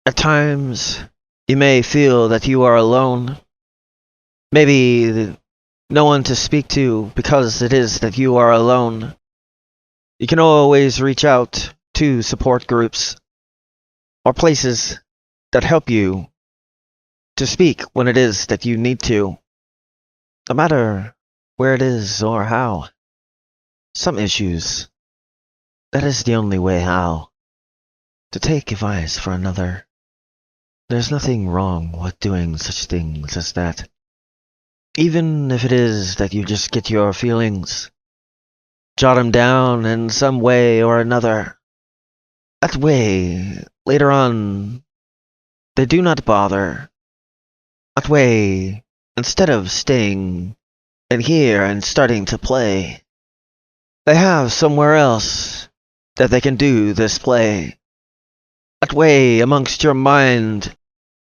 At times, you may feel that you are alone. Maybe no one to speak to because it is that you are alone. You can always reach out to support groups or places that help you to speak when it is that you need to. No matter where it is or how. Some issues, that is the only way how. To take advice for another. There's nothing wrong with doing such things as that. Even if it is that you just get your feelings, jot them down in some way or another. That way, later on, they do not bother. That way, instead of staying in here and starting to play, they have somewhere else that they can do this play. That way, amongst your mind,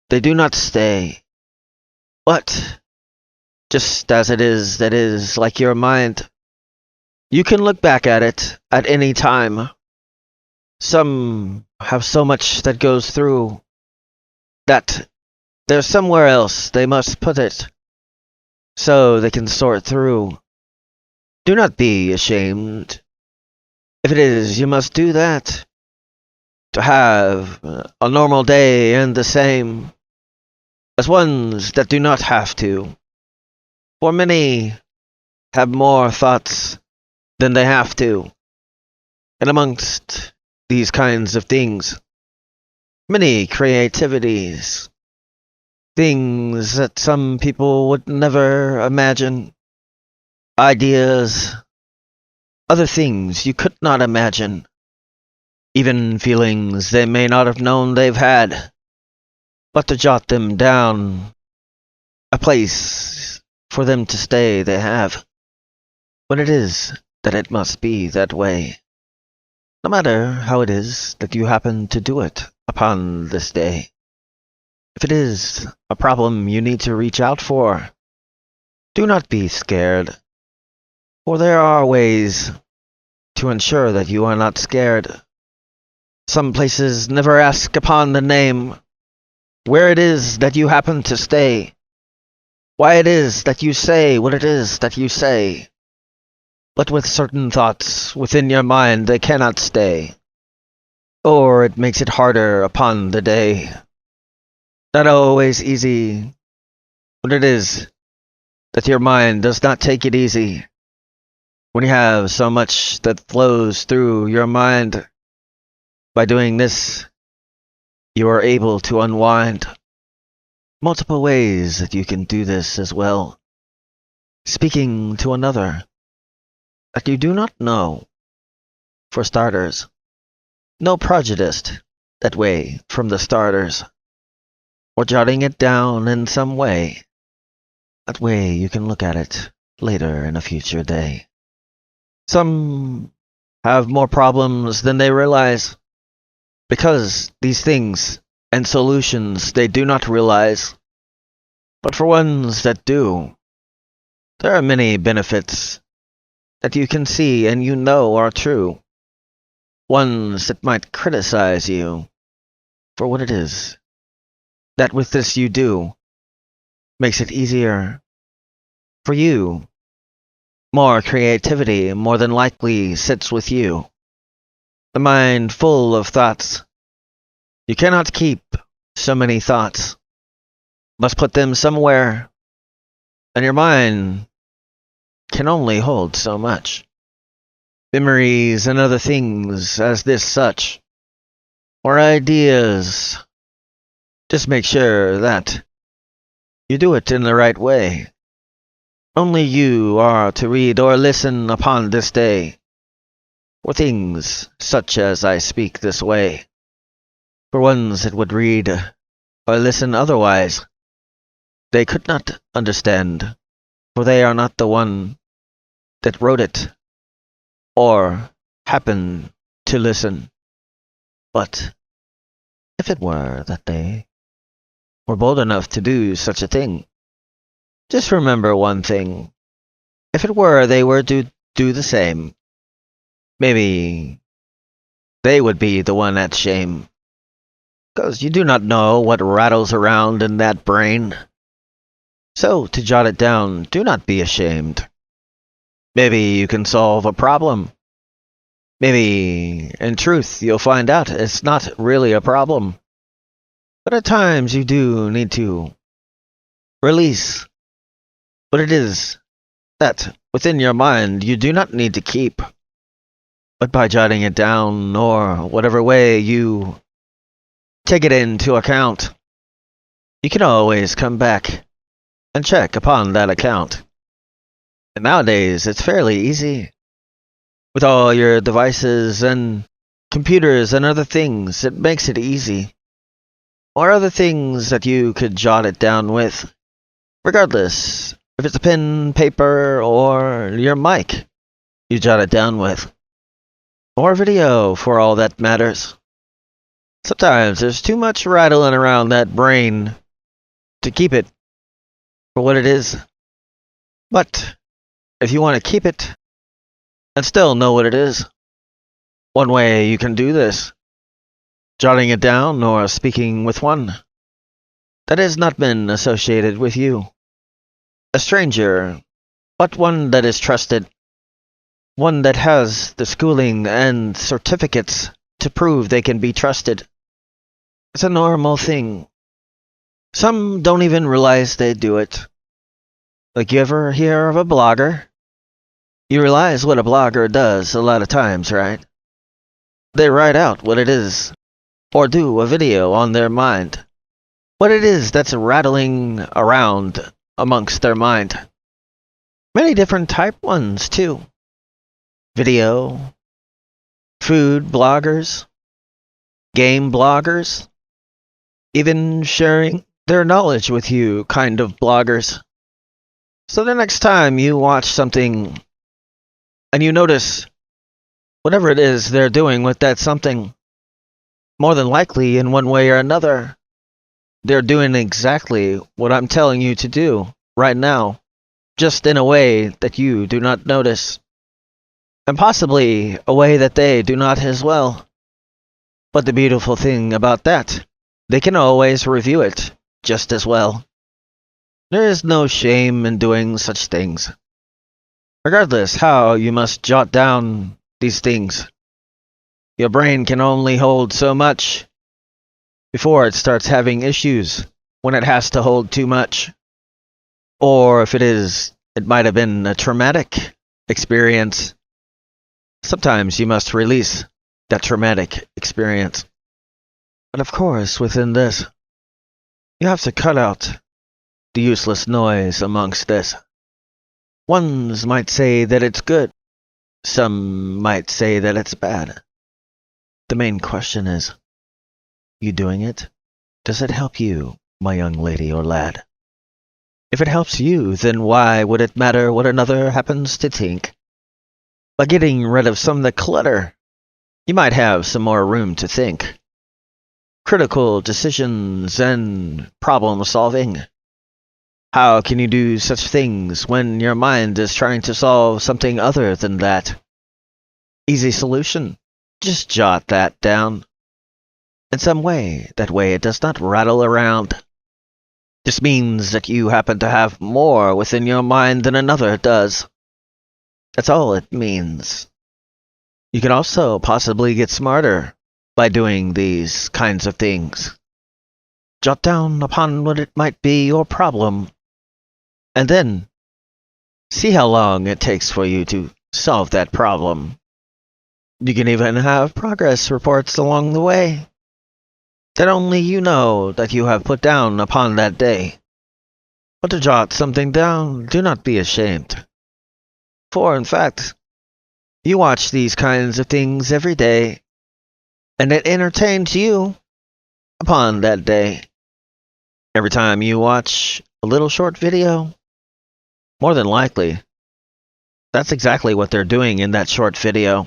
they do not stay. But, just as it is that is like your mind, you can look back at it at any time. Some have so much that goes through that there's somewhere else they must put it, so they can sort through. Do not be ashamed. If it is you must do that, to have a normal day and the same as ones that do not have to. For many have more thoughts than they have to. And amongst these kinds of things, many creativities, things that some people would never imagine, ideas, other things you could not imagine, even feelings they may not have known they've had, but to jot them down, a place for them to stay they have, when it is that it must be that way. No matter how it is that you happen to do it upon this day. If it is a problem you need to reach out for, do not be scared, for there are ways to ensure that you are not scared. Some places never ask upon the name, where it is that you happen to stay, why it is that you say what it is that you say. But with certain thoughts within your mind they cannot stay, or it makes it harder upon the day. Not always easy, when it is that your mind does not take it easy. When you have so much that flows through your mind, by doing this, you are able to unwind. Multiple ways that you can do this as well. Speaking to another that you do not know, for starters. No prejudice that way from the starters. Or jotting it down in some way. That way you can look at it later in a future day. Some have more problems than they realize, because these things and solutions they do not realize. But for ones that do, there are many benefits that you can see and you know are true. Ones that might criticize you for what it is that with this you do, makes it easier for you. More creativity more than likely sits with you. The mind full of thoughts. You cannot keep so many thoughts. Must put them somewhere. And your mind can only hold so much. Memories and other things as this such. Or ideas. Just make sure that you do it in the right way. Only you are to read or listen upon this day. For things such as I speak this way. For ones that would read or listen otherwise, they could not understand, for they are not the one that wrote it, or happened to listen. But if it were that they were bold enough to do such a thing, just remember one thing. If it were they were to do the same, maybe they would be the one at shame. 'cause you do not know what rattles around in that brain. So, to jot it down, do not be ashamed. Maybe you can solve a problem. Maybe, in truth, you'll find out it's not really a problem. But at times you do need to release what it is that, within your mind, you do not need to keep. But by jotting it down, or whatever way you take it into account, you can always come back and check upon that account. And nowadays, it's fairly easy. With all your devices and computers and other things, it makes it easy. Or other things that you could jot it down with. Regardless, if it's a pen, paper, or your mic, you jot it down with. Or video, for all that matters. Sometimes there's too much rattling around that brain to keep it for what it is. But if you want to keep it and still know what it is, one way you can do this, jotting it down or speaking with one that has not been associated with you. A stranger, but one that is trusted. One that has the schooling and certificates to prove they can be trusted. It's a normal thing. Some don't even realize they do it. Like, you ever hear of a blogger? You realize what a blogger does a lot of times, right? They write out what it is, or do a video on their mind. What it is that's rattling around amongst their mind. Many different type ones, too. Video, food bloggers, game bloggers, even sharing their knowledge with you kind of bloggers. So the next time you watch something and you notice whatever it is they're doing with that something, more than likely in one way or another, they're doing exactly what I'm telling you to do right now, just in a way that you do not notice. And possibly a way that they do not as well. But the beautiful thing about that, they can always review it just as well. There is no shame in doing such things. Regardless how you must jot down these things, your brain can only hold so much before it starts having issues when it has to hold too much. Or if it might have been a traumatic experience. Sometimes you must release that traumatic experience. But of course, within this, you have to cut out the useless noise amongst this. Ones might say that it's good. Some might say that it's bad. The main question is, you doing it? Does it help you, my young lady or lad? If it helps you, then why would it matter what another happens to think? By getting rid of some of the clutter, you might have some more room to think. Critical decisions and problem solving. How can you do such things when your mind is trying to solve something other than that? Easy solution. Just jot that down. In some way, that way it does not rattle around. Just means that you happen to have more within your mind than another does. That's all it means. You can also possibly get smarter by doing these kinds of things. Jot down upon what it might be your problem, and then see how long it takes for you to solve that problem. You can even have progress reports along the way that only you know that you have put down upon that day. But to jot something down, do not be ashamed. For, in fact, you watch these kinds of things every day, and it entertains you upon that day. Every time you watch a little short video, more than likely, that's exactly what they're doing in that short video.